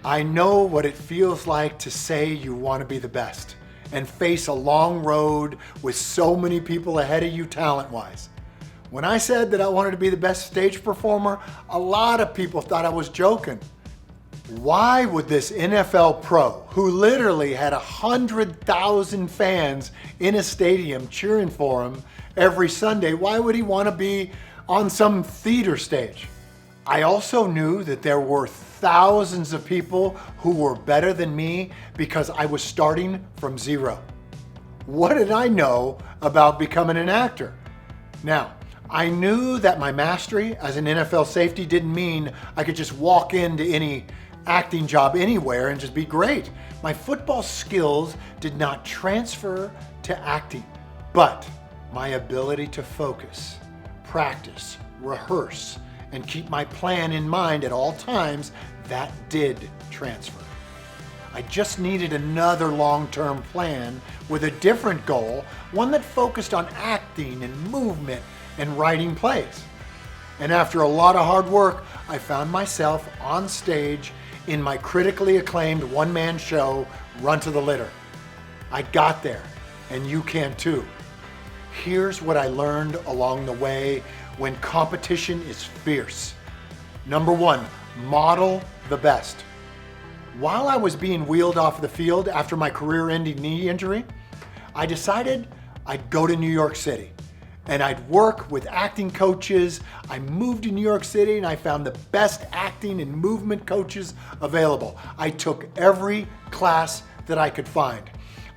I know what it feels like to say you want to be the best and face a long road with so many people ahead of you talent-wise. When I said that I wanted to be the best stage performer, a lot of people thought I was joking. Why would this NFL pro, who literally had 100,000 fans in a stadium cheering for him every Sunday, why would he want to be on some theater stage? I also knew that there were thousands of people who were better than me because I was starting from zero. What did I know about becoming an actor? Now, I knew that my mastery as an NFL safety didn't mean I could just walk into any acting job anywhere and just be great. My football skills did not transfer to acting, but my ability to focus, practice, rehearse, and keep my plan in mind at all times, that did transfer. I just needed another long-term plan with a different goal, one that focused on acting and movement and writing plays. And after a lot of hard work, I found myself on stage in my critically acclaimed one-man show, Run to the Litter. I got there, and you can too. Here's what I learned along the way when competition is fierce. Number one, model the best. While I was being wheeled off the field after my career-ending knee injury, I decided I'd go to New York City and I'd work with acting coaches. I moved to New York City and I found the best acting and movement coaches available. I took every class that I could find.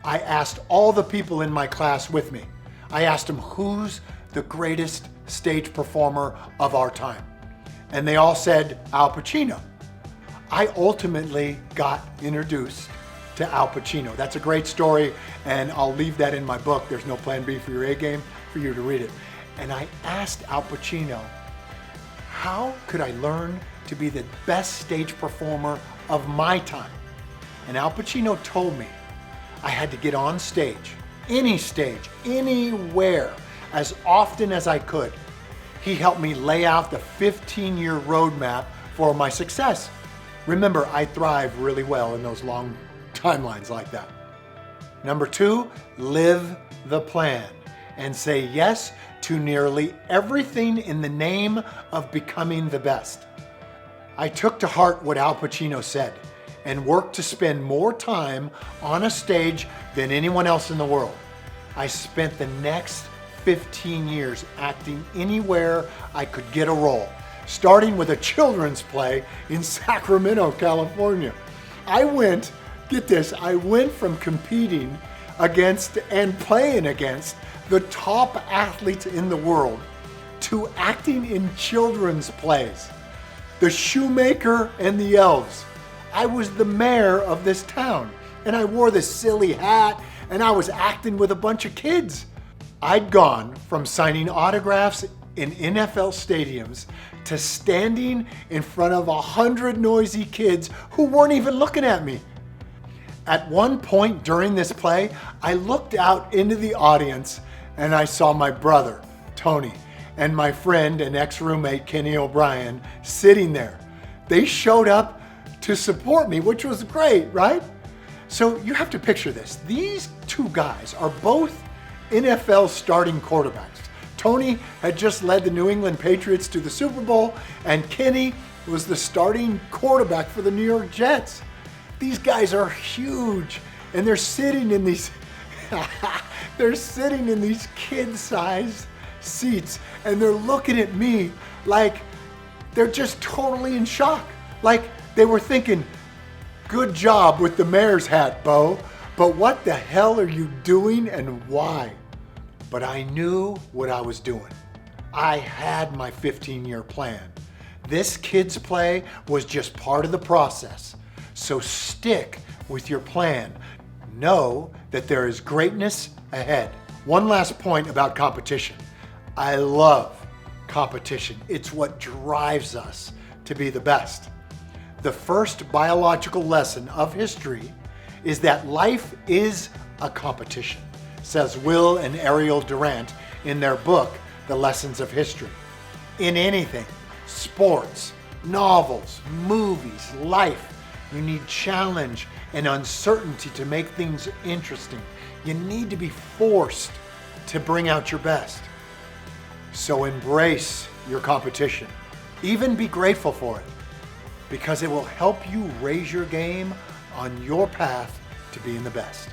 I asked all the people in my class with me. I asked them, who's the greatest stage performer of our time? And they all said Al Pacino. I ultimately got introduced to Al Pacino. That's a great story, and I'll leave that in my book, There's No Plan B for Your A Game, for you to read it. And I asked Al Pacino, how could I learn to be the best stage performer of my time? And Al Pacino told me I had to get on stage, anywhere, as often as I could. He helped me lay out the 15-year roadmap for my success. Remember, I thrive really well in those long timelines like that. Number two, live the plan and say yes to nearly everything in the name of becoming the best. I took to heart what Al Pacino said and worked to spend more time on a stage than anyone else in the world. I spent the next 15 years acting anywhere I could get a role, starting with a children's play in Sacramento, California. I went from competing against and playing against the top athletes in the world to acting in children's plays. The Shoemaker and the Elves. I was the mayor of this town, and I wore this silly hat, and I was acting with a bunch of kids. I'd gone from signing autographs in NFL stadiums to standing in front of 100 noisy kids who weren't even looking at me. At one point during this play, I looked out into the audience and I saw my brother, Tony, and my friend and ex-roommate, Kenny O'Brien, sitting there. They showed up to support me, which was great, right? So you have to picture this. These two guys are both NFL starting quarterbacks. Tony had just led the New England Patriots to the Super Bowl, and Kenny was the starting quarterback for the New York Jets. These guys are huge, and they're sitting in these kid-sized seats, and they're looking at me like they're just totally in shock. Like they were thinking, good job with the mayor's hat, Bo, but what the hell are you doing and why? But I knew what I was doing. I had my 15-year plan. This kids' play was just part of the process. So stick with your plan. Know that there is greatness ahead. One last point about competition. I love competition. It's what drives us to be the best. The first biological lesson of history is that life is a competition, says Will and Ariel Durant in their book, The Lessons of History. In anything, sports, novels, movies, life, You need challenge and uncertainty to make things interesting. You need to be forced to bring out your best. So embrace your competition. Even be grateful for it, because it will help you raise your game on your path to being the best.